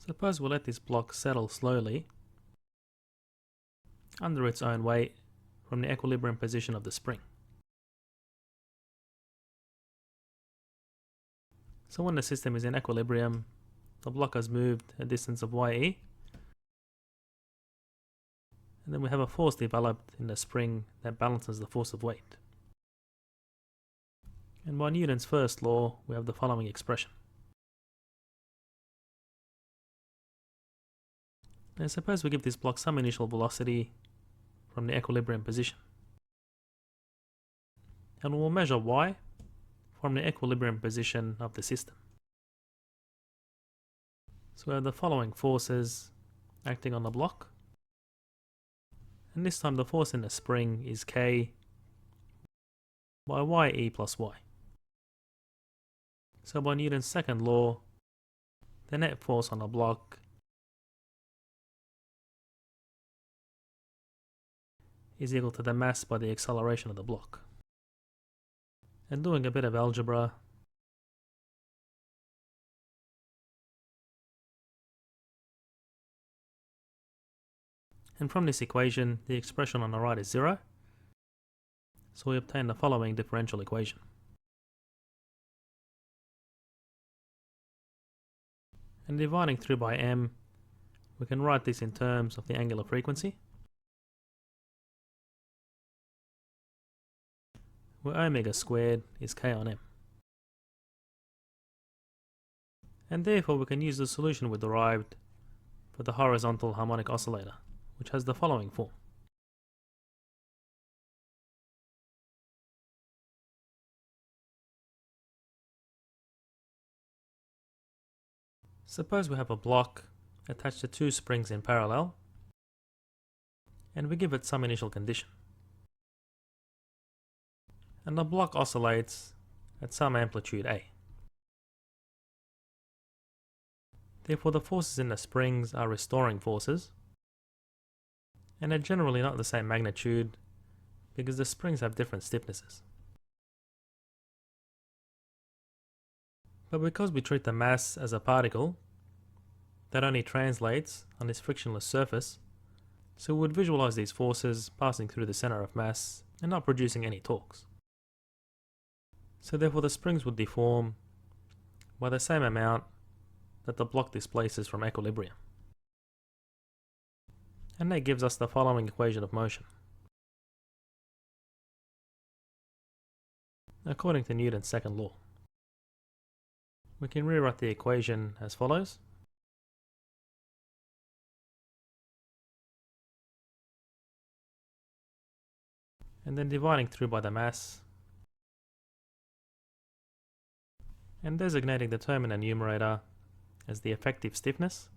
Suppose we let this block settle slowly under its own weight from the equilibrium position of the spring. So when the system is in equilibrium, the block has moved a distance of ye, and then we have a force developed in the spring that balances the force of weight. And by Newton's first law, we have the following expression. Now suppose we give this block some initial velocity from the equilibrium position. And we'll measure y from the equilibrium position of the system. So we have the following forces acting on the block. And this time the force in the spring is K by ye plus y. So by Newton's second law, the net force on the block is equal to the mass by the acceleration of the block. And doing a bit of algebra, and from this equation, the expression on the right is 0. So we obtain the following differential equation. And dividing through by m, we can write this in terms of the angular frequency, where omega squared is k on m. And therefore we can use the solution we derived for the horizontal harmonic oscillator, which has the following form. Suppose we have a block attached to two springs in parallel, and we give it some initial condition. And the block oscillates at some amplitude A. Therefore the forces in the springs are restoring forces, and are generally not the same magnitude because the springs have different stiffnesses. But because we treat the mass as a particle that only translates on this frictionless surface, so we would visualize these forces passing through the center of mass and not producing any torques. So therefore the springs would deform by the same amount that the block displaces from equilibrium. And that gives us the following equation of motion. According to Newton's second law, we can rewrite the equation as follows. And then dividing through by the mass, and designating the term in the numerator as the effective stiffness,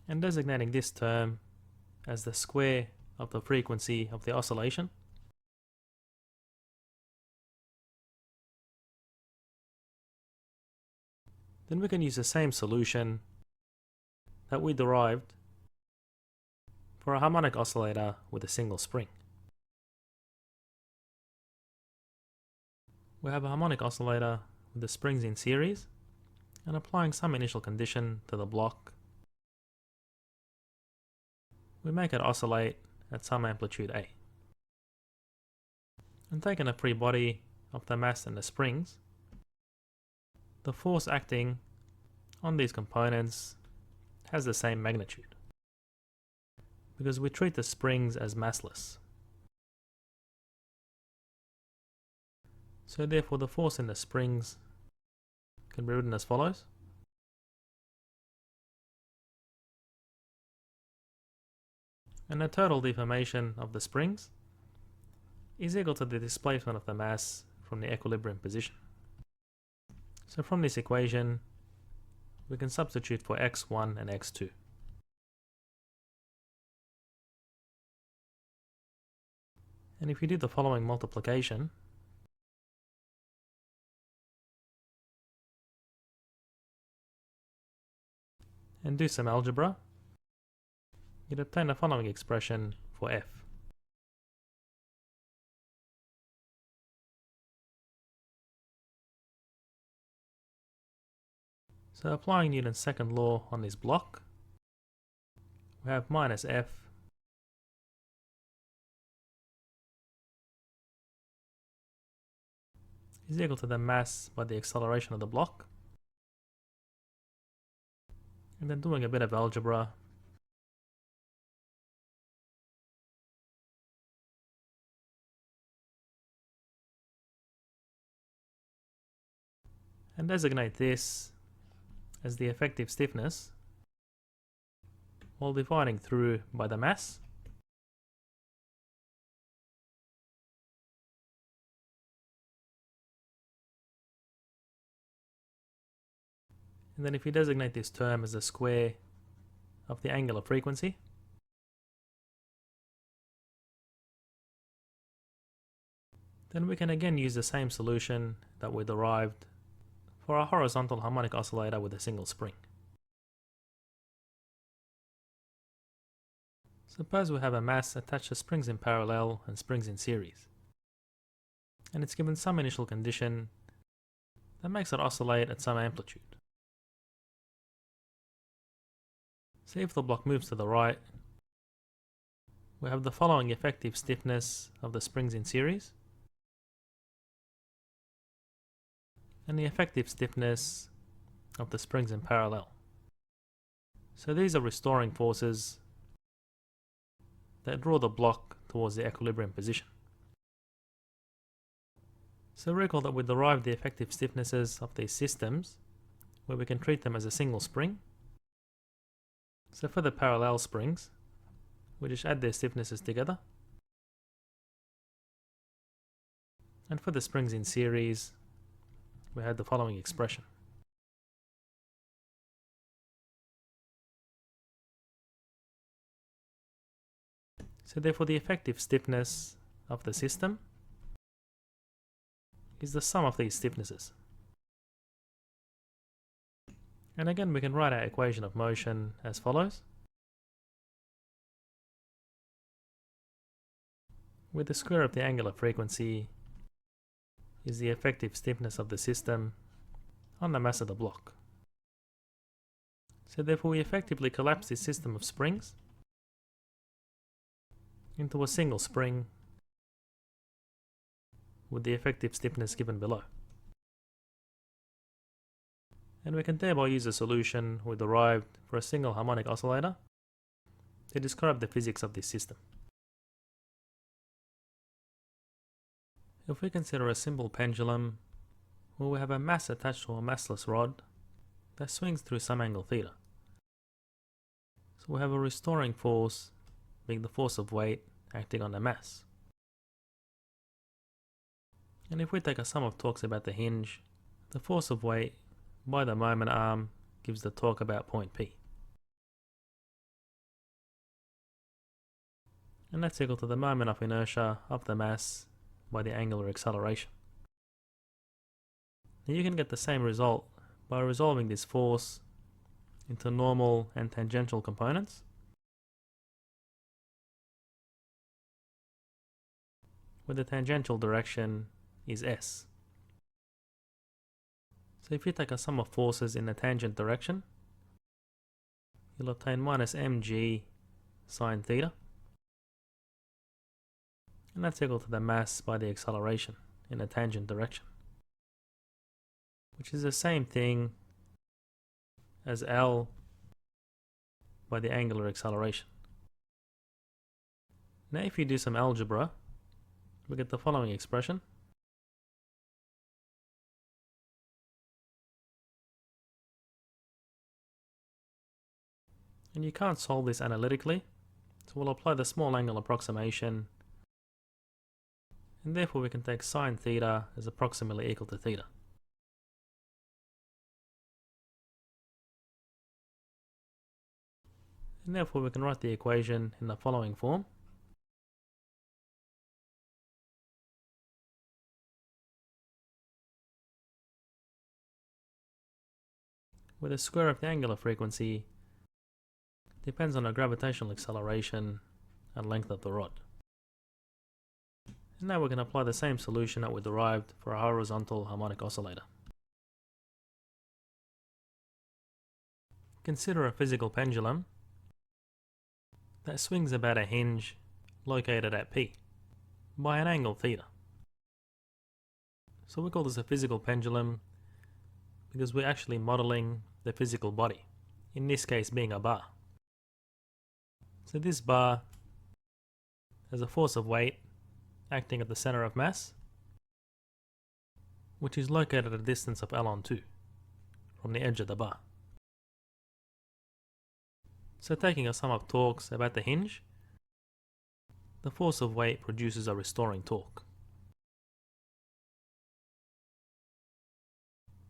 and designating this term as the square of the frequency of the oscillation. Then we can use the same solution that we derived for a harmonic oscillator with a single spring. We have a harmonic oscillator with the springs in series, and applying some initial condition to the block, we make it oscillate at some amplitude A. And taking a free body of the mass and the springs, the force acting on these components has the same magnitude, because we treat the springs as massless. So therefore the force in the springs can be written as follows. And the total deformation of the springs is equal to the displacement of the mass from the equilibrium position. So from this equation, we can substitute for x1 and x2. And if you do the following multiplication, and do some algebra, you'd obtain the following expression for f. So applying Newton's second law on this block, we have minus f is equal to the mass by the acceleration of the block. And then doing a bit of algebra, and designate this as the effective stiffness while dividing through by the mass. And then if you designate this term as the square of the angular frequency, then we can again use the same solution that we derived for a horizontal harmonic oscillator with a single spring. Suppose we have a mass attached to springs in parallel and springs in series, and it's given some initial condition that makes it oscillate at some amplitude. So if the block moves to the right, we have the following effective stiffness of the springs in series, and the effective stiffness of the springs in parallel. So these are restoring forces that draw the block towards the equilibrium position. So recall that we derived the effective stiffnesses of these systems where we can treat them as a single spring. So for the parallel springs, we just add their stiffnesses together. And for the springs in series, we had the following expression. So therefore the effective stiffness of the system is the sum of these stiffnesses. And again we can write our equation of motion as follows, where the square of the angular frequency is the effective stiffness of the system on the mass of the block. So therefore we effectively collapse this system of springs into a single spring with the effective stiffness given below. And we can thereby use a solution we derived for a single harmonic oscillator to describe the physics of this system. If we consider a simple pendulum where we have a mass attached to a massless rod that swings through some angle theta. So we have a restoring force being the force of weight acting on the mass. And if we take a sum of torques about the hinge, the force of weight by the moment arm gives the torque about point P. And that's equal to the moment of inertia of the mass by the angular acceleration. Now you can get the same result by resolving this force into normal and tangential components, where the tangential direction is S. So if you take a sum of forces in the tangent direction, you'll obtain minus mg sine theta, and that's equal to the mass by the acceleration in the tangent direction, which is the same thing as L by the angular acceleration. Now if you do some algebra, we get the following expression. And you can't solve this analytically, so we'll apply the small angle approximation, and therefore we can take sine theta as approximately equal to theta. And therefore we can write the equation in the following form. Where the square of the angular frequency depends on the gravitational acceleration and length of the rod. And now we can apply the same solution that we derived for a horizontal harmonic oscillator. Consider a physical pendulum that swings about a hinge located at P by an angle theta. So we call this a physical pendulum because we're actually modeling the physical body, in this case being a bar. So this bar has a force of weight acting at the center of mass, which is located at a distance of L on 2 from the edge of the bar. So taking a sum of torques about the hinge, the force of weight produces a restoring torque.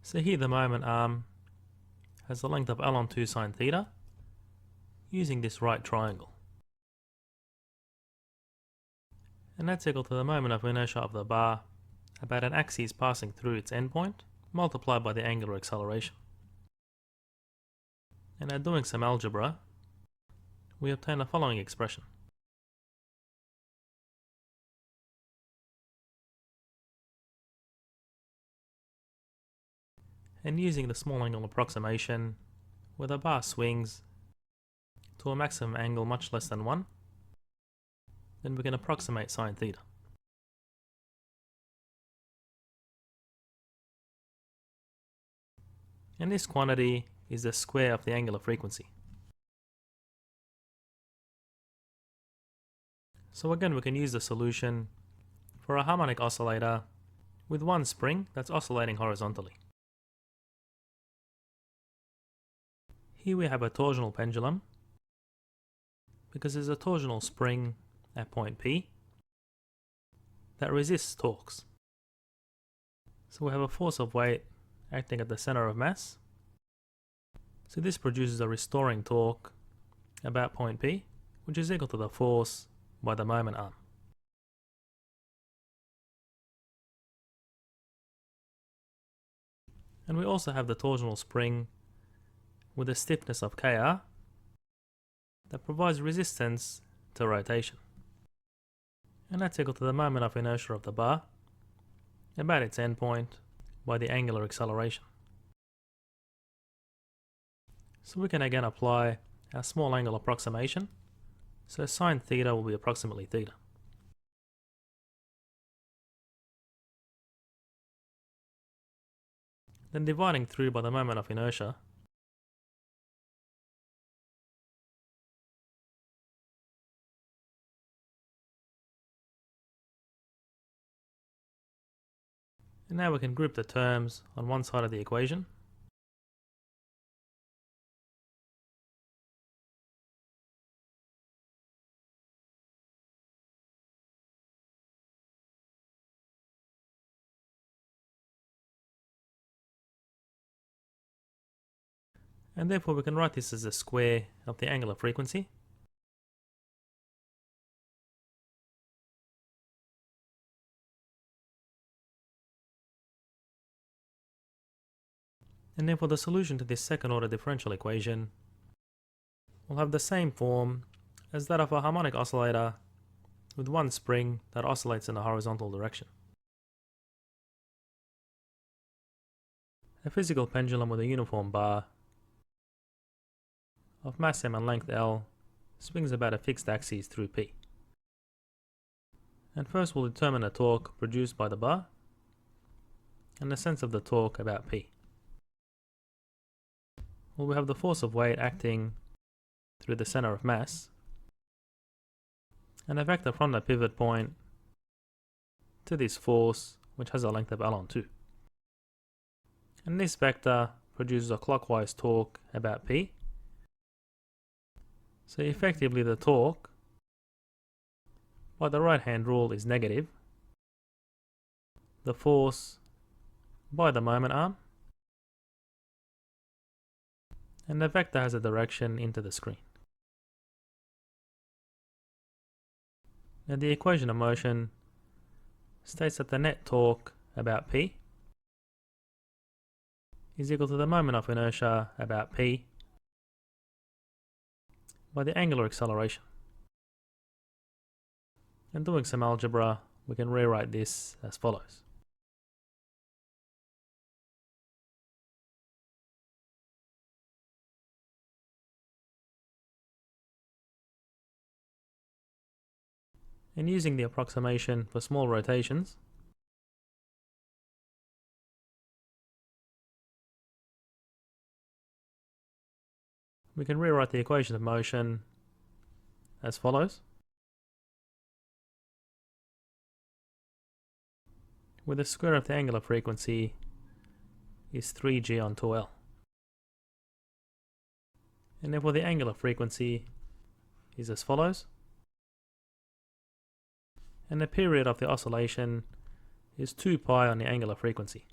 So here the moment arm has the length of L on 2 sine theta using this right triangle. And that's equal to the moment of inertia of the bar about an axis passing through its endpoint multiplied by the angular acceleration. And now doing some algebra, we obtain the following expression. And using the small angle approximation, where the bar swings to a maximum angle much less than 1, then we can approximate sine theta. And this quantity is the square of the angular frequency. So again, we can use the solution for a harmonic oscillator with one spring that's oscillating horizontally. Here we have a torsional pendulum because there's a torsional spring at point P that resists torques. So we have a force of weight acting at the center of mass. So this produces a restoring torque about point P, which is equal to the force by the moment arm. And we also have the torsional spring with a stiffness of Kr that provides resistance to rotation. And that's equal to the moment of inertia of the bar about its endpoint by the angular acceleration. So we can again apply our small angle approximation. So sine theta will be approximately theta. Then dividing through by the moment of inertia, and now we can group the terms on one side of the equation. And therefore we can write this as the square of the angular frequency. And therefore the solution to this second order differential equation will have the same form as that of a harmonic oscillator with one spring that oscillates in a horizontal direction. A physical pendulum with a uniform bar of mass m and length L swings about a fixed axis through P. And first we'll determine the torque produced by the bar and the sense of the torque about P. Well, we have the force of weight acting through the center of mass and a vector from the pivot point to this force, which has a length of L on 2. And this vector produces a clockwise torque about P. So effectively the torque by the right hand rule is negative. The force by the moment arm, and the vector has a direction into the screen. Now the equation of motion states that the net torque about P is equal to the moment of inertia about P by the angular acceleration. And doing some algebra, we can rewrite this as follows. And using the approximation for small rotations, we can rewrite the equation of motion as follows, where the square of the angular frequency is 3g on 2l. And therefore the angular frequency is as follows, and the period of the oscillation is 2 pi on the angular frequency.